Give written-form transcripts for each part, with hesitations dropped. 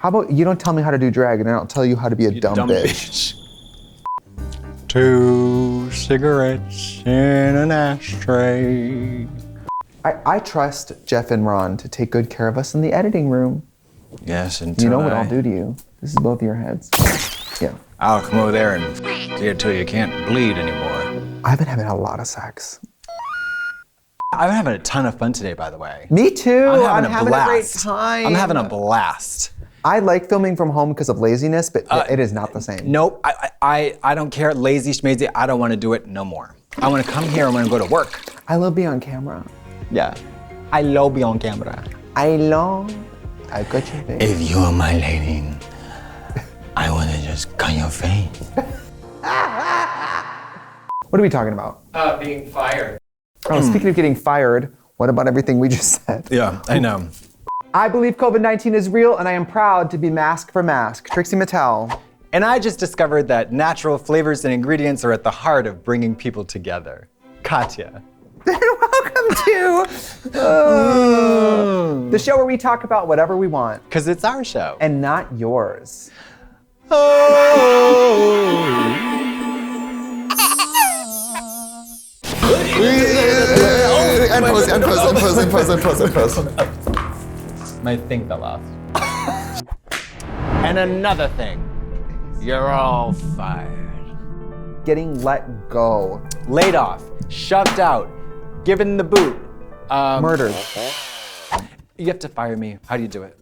How about you don't tell me how to do drag and I don't tell you how to be a dumb bitch. 2 cigarettes in an ashtray. I trust Jeff and Ron to take good care of us in the editing room. Yes, and you know what I'll do to you. This is both your heads. Yeah. I'll come over there and see it till you can't bleed anymore. I've been having a lot of sex. I'm having a ton of fun today, by the way. Me too. I'm having a great time. I'm having a blast. I like filming from home because of laziness, but it is not the same. Nope, I don't care, lazy schmazy, I don't want to do it no more. I want to come here, I want to go to work. I love being on camera. Yeah, I love being on camera. I got you, baby. If you are my lady, I want to just cut your face. What are we talking about? Being fired. Oh, speaking of getting fired, what about everything we just said? Yeah, I know. I believe COVID-19 is real, and I am proud to be mask for mask. Trixie Mattel. And I just discovered that natural flavors and ingredients are at the heart of bringing people together. Katya. Welcome to the show where we talk about whatever we want. Because it's our show. And not yours. Unpose. My thing fell off. And another thing. You're all fired. Getting let go. Laid off. Shoved out. Given the boot. Murdered. You have to fire me. How do you do it?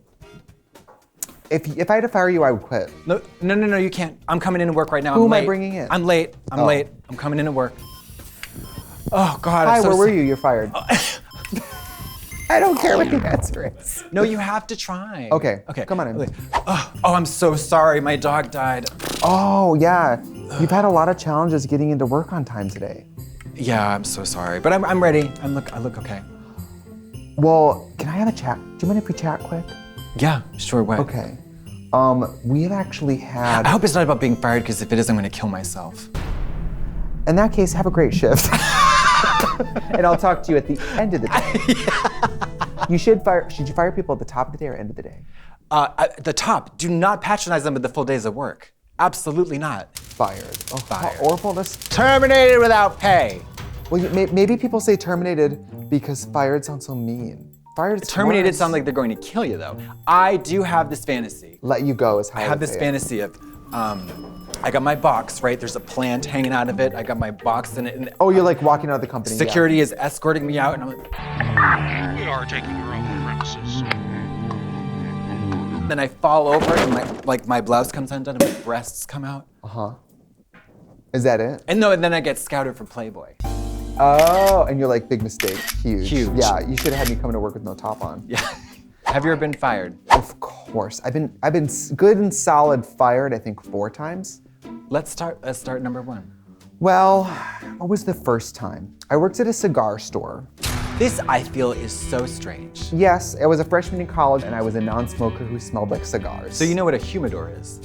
If I had to fire you, I would quit. No, you can't. I'm coming into work right now. Who am I bringing in? I'm late. I'm late. I'm coming into work. Oh, God. Hi, where were you? You're fired. I don't care what the answer is. No, you have to try. Okay. Okay. Come on in. Oh, I'm so sorry. My dog died. Oh, yeah. You've had a lot of challenges getting into work on time today. Yeah, I'm so sorry. But I'm ready. I look okay. Well, can I have a chat? Do you mind if we chat quick? Yeah, sure. What? Okay. We've actually had... I hope it's not about being fired, because if it is, I'm going to kill myself. In that case, have a great shift. And I'll talk to you at the end of the day. Yeah. Should you fire people at the top of the day or end of the day? At the top. Do not patronize them with the full days of work. Absolutely not. Fired. Oh, fired. How awful this. Terminated without pay. Well, maybe people say terminated because fired sounds so mean. Fired is terminated worse. sounds like they're going to kill you, though. I do have this fantasy. Let you go is how I have this fantasy of, I got my box, right? There's a plant hanging out of it. I got my box in it. And oh, you're like walking out of the company. Security is escorting me out, and I'm like, we are taking your own premises. Then I fall over, and my blouse comes undone, and my breasts come out. Uh-huh. Is that it? And then I get scouted for Playboy. Oh, and you're like, big mistake, huge. Huge. Yeah, you should have had me coming to work with no top on. Yeah. Have you ever been fired? Of course. I've been good and solid fired, I think 4 times. Let's start number 1. Well, what was the first time? I worked at a cigar store. This, I feel, is so strange. Yes, I was a freshman in college and I was a non-smoker who smelled like cigars. So you know what a humidor is?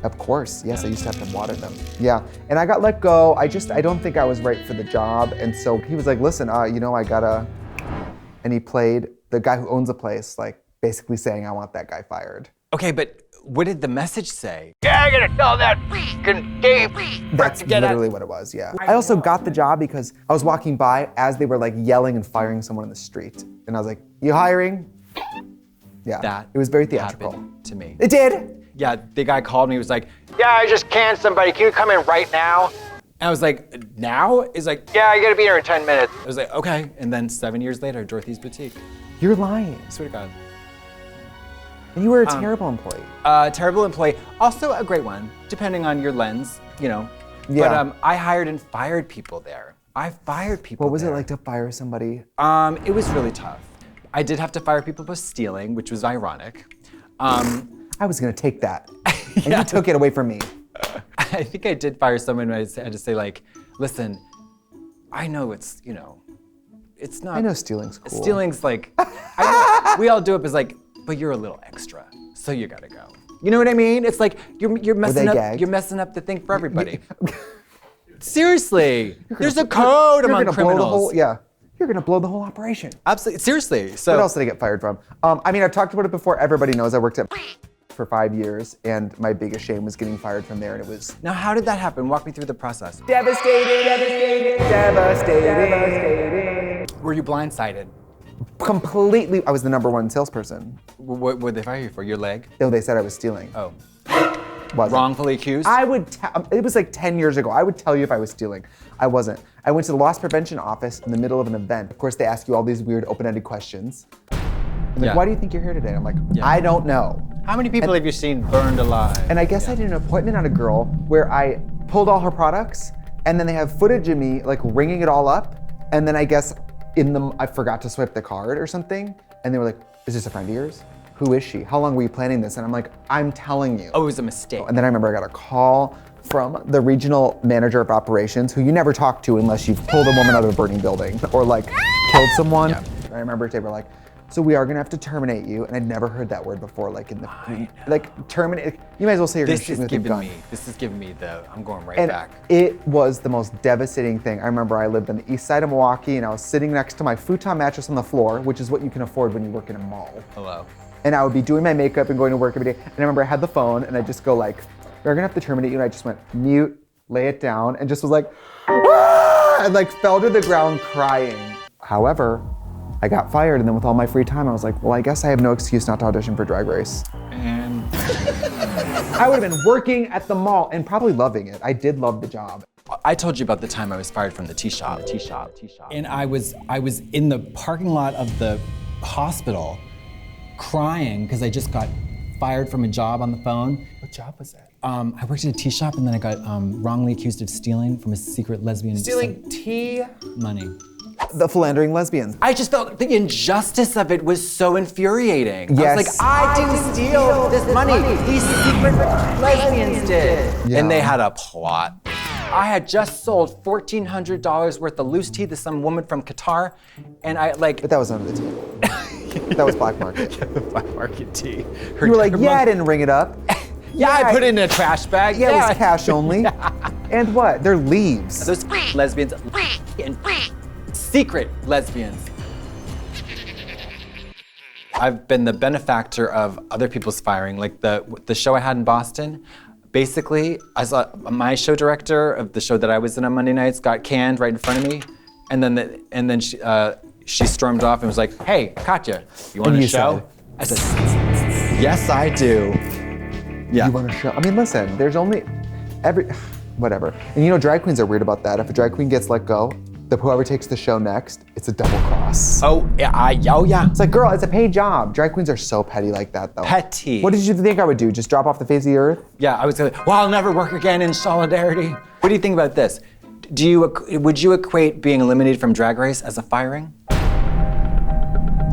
Of course, yes, I used to have to water them. Yeah, and I got let go. I don't think I was right for the job. And so he was like, listen, I gotta, and he played the guy who owns the place, like basically saying, I want that guy fired. Okay, but what did the message say? Yeah, I gotta tell that freaking gay. That's literally what it was, yeah. I also got the job because I was walking by as they were like yelling and firing someone in the street. And I was like, you hiring? Yeah, it was very theatrical. Happened to me. It did? Yeah, the guy called me, he was like, yeah, I just canned somebody, can you come in right now? And I was like, now? He's like, yeah, I gotta be here in 10 minutes. I was like, okay. And then 7 years later, Dorothy's Boutique. You're lying. I swear to God. And you were a terrible employee. Terrible employee, also a great one, depending on your lens, you know. Yeah. But I hired and fired people there. I fired people What was there. it like to fire somebody? It was really tough. I did have to fire people for stealing, which was ironic. I was gonna take that, and you took it away from me. I think I did fire someone who I had to say, like, listen, I know it's, you know, it's not. I know stealing's cool. Stealing's like, I know, we all do it, but it's like, but you're a little extra, so you gotta go. You know what I mean? It's like, you're messing up, gagged? you're messing up the thing for everybody. Seriously, there's a code among criminals. You're gonna blow the whole operation. Absolutely, seriously. So what else did I get fired from? I mean, I've talked about it before. Everybody knows I worked at for 5 years, and my biggest shame was getting fired from there, and it was Now, how did that happen? Walk me through the process. devastating. Were you blindsided? Completely, I was the #1 salesperson. What would they fire you for? Your leg? No, they said I was stealing. Oh. Wasn't. Wrongfully accused? I would, it was like 10 years ago. I would tell you if I was stealing. I wasn't. I went to the loss prevention office in the middle of an event. Of course, they ask you all these weird open-ended questions. Like, Yeah. why do you think you're here today? I'm like, Yeah. I don't know. How many people have you seen burned alive? And I guess I did an appointment on a girl where I pulled all her products, and then they have footage of me like ringing it all up, and then I guess I forgot to swipe the card or something, and they were like, is this a friend of yours? Who is she? How long were you planning this? And I'm like, I'm telling you. Oh, it was a mistake. And then I remember I got a call from the regional manager of operations, who you never talk to unless you've pulled a woman out of a burning building or like killed someone. Yeah. I remember they were like, so we are gonna have to terminate you. And I'd never heard that word before, like in the, like terminate, you might as well say you're gonna This shoot is me with a gun. this is giving me the, I'm going right And back. it was the most devastating thing. I remember I lived on the east side of Milwaukee, and I was sitting next to my futon mattress on the floor, which is what you can afford when you work in a mall. Hello. And I would be doing my makeup and going to work every day. And I remember I had the phone, and I just go like, we're gonna have to terminate you. And I just went mute, lay it down, and just was like, ah! And like fell to the ground crying. However, I got fired, and then with all my free time, I was like, well, I guess I have no excuse not to audition for Drag Race. And I would have been working at the mall and probably loving it. I did love the job. I told you about the time I was fired from the tea shop. And I was in the parking lot of the hospital crying because I just got fired from a job on the phone. What job was that? I worked at a tea shop, and then I got wrongly accused of stealing from a secret lesbian. Stealing tea? Money. The philandering lesbians. I just felt the injustice of it was so infuriating. Yes. I was like, I didn't steal this money. These secret lesbians did. Yeah. And they had a plot. I had just sold $1,400 worth of loose tea to some woman from Qatar, and I like. But that was under the tea. That was black market. The black market tea. You were like, yeah, I didn't ring it up. Yeah, I put it in a trash bag. Yeah, it was cash only. And what? They're leaves. Those lesbians and secret lesbians. I've been the benefactor of other people's firing, like the show I had in Boston. Basically, I saw my show director of the show that I was in on Monday nights got canned right in front of me, and then she stormed off and was like, "Hey, Katya, you want a show?" I said, "Yes, I do." Yeah. You want to show? I mean, listen, there's only whatever. And you know, drag queens are weird about that. If a drag queen gets let go, whoever takes the show next, it's a double cross. Oh yeah. It's like, girl, it's a paid job. Drag queens are so petty like that, though. Petty. What did you think I would do? Just drop off the face of the earth? Yeah, I was like, well, I'll never work again in solidarity. What do you think about this? Would you equate being eliminated from Drag Race as a firing?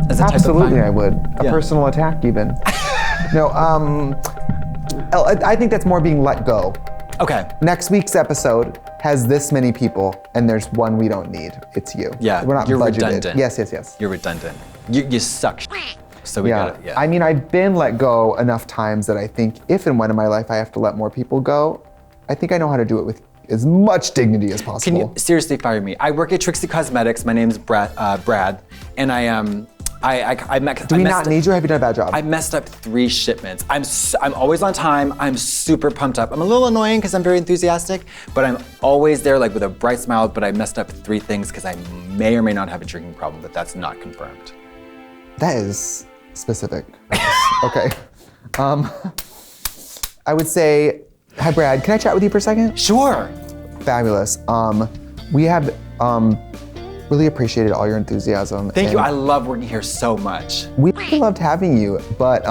As a type of Absolutely, firing? I would. A Yeah. personal attack, even. No, I think that's more being let go. Okay. Next week's episode has this many people, and there's one we don't need. It's you. Yeah, We're not you're budgeted. redundant. Yes. You're redundant. You suck. So we gotta, yeah. I mean, I've been let go enough times that I think if and when in my life I have to let more people go, I think I know how to do it with as much dignity as possible. Can you seriously fire me? I work at Trixie Cosmetics. My name's Brad, and I Do we not need you, or have you done a bad job? I messed up 3 shipments. I'm always on time. I'm super pumped up. I'm a little annoying because I'm very enthusiastic, but I'm always there like with a bright smile, but I messed up 3 things because I may or may not have a drinking problem, but that's not confirmed. That is specific. Okay. I would say, hi Brad, can I chat with you for a second? Sure. Fabulous. We have really appreciated all your enthusiasm. Thank you. I love working here so much. We loved having you, but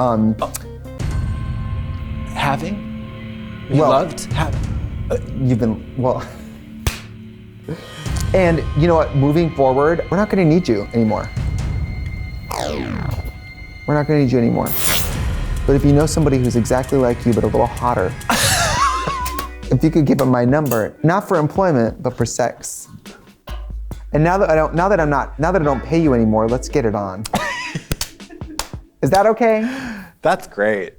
Having? You Well- loved having? you've been, well. And you know what, moving forward, we're not gonna need you anymore. We're not gonna need you anymore. But if you know somebody who's exactly like you, but a little hotter, if you could give them my number, not for employment, but for sex. And now that I don't pay you anymore, let's get it on. Is that okay? That's great.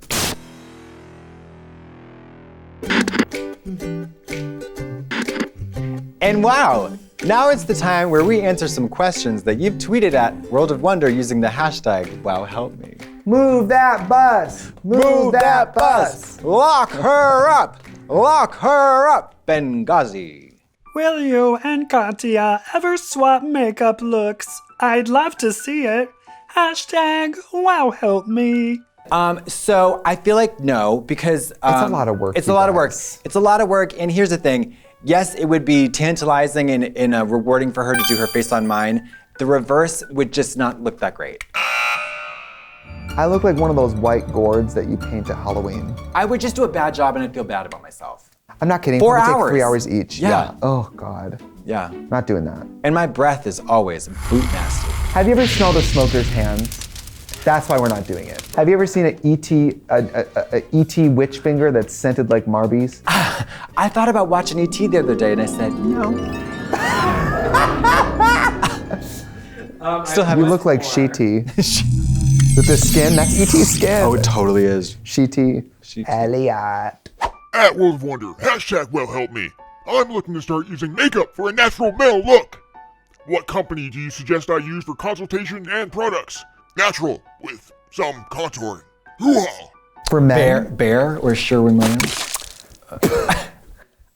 And wow, now it's the time where we answer some questions that you've tweeted at World of Wonder using the hashtag WowHelpMe. Move that bus. Move that bus. Lock her up. Lock her up. Benghazi. Will you and Katya ever swap makeup looks? I'd love to see it. Hashtag wow help me. So I feel like no, because It's a lot of work. It's you a lot of work. guys. It's a lot of work, and here's the thing. Yes, it would be tantalizing and rewarding for her to do her face on mine. The reverse would just not look that great. I look like one of those white gourds that you paint at Halloween. I would just do a bad job and I'd feel bad about myself. I'm not kidding. 4 Probably hours. Take 3 hours each. Yeah. Oh God. Yeah. Not doing that. And my breath is always boot nasty. Have you ever smelled a smoker's hands? That's why we're not doing it. Have you ever seen an ET witch finger that's scented like Marbies? I thought about watching ET the other day and I said, no. Still You haven't. look like Sheety. With the skin, that's ET's skin. Oh, it totally is. Sheety. Sheety. Elliot. At World of Wonder, hashtag well help me. I'm looking to start using makeup for a natural male look. What company do you suggest I use for consultation and products? Natural, with some contouring. Hoo-ha! For men, Bear or Sherwin-Williams?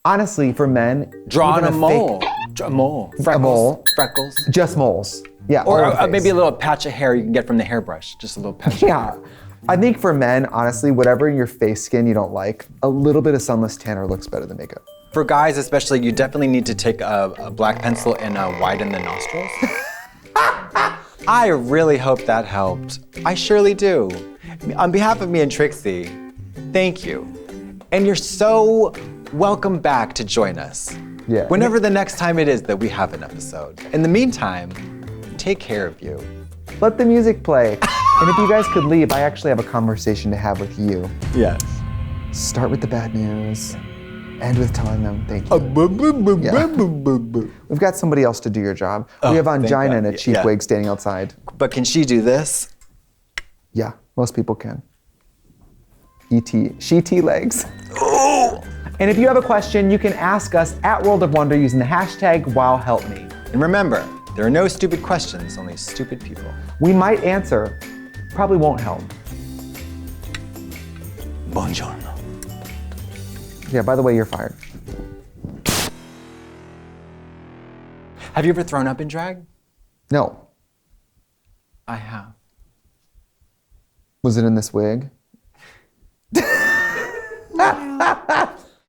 honestly, for men, Drawing even a mole. fake- A mole. Freckles. mole. Freckles. just moles. Yeah. Or all over the maybe face. a little patch of hair you can get from the hairbrush. Just a little patch of Yeah. hair. I think for men, honestly, whatever your face skin you don't like, a little bit of sunless tanner looks better than makeup. For guys especially, you definitely need to take a black pencil and widen the nostrils. I really hope that helped. I surely do. On behalf of me and Trixie, thank you. And you're so welcome back to join us. Yeah. Whenever the next time it is that we have an episode. In the meantime, take care of you. Let the music play. And if you guys could leave, I actually have a conversation to have with you. Yes. Start with the bad news. End with telling them thank you. Yeah. We've got somebody else to do your job. We have thank Angina in God. a cheap Yeah. wig standing outside. But can she do this? Yeah, most people can. She legs. And if you have a question, you can ask us at World of Wonder using the hashtag WowHelpMe. And remember, there are no stupid questions, only stupid people. We might answer, probably won't help. Buongiorno. Yeah, by the way, you're fired. Have you ever thrown up in drag? No. I have. Was it in this wig?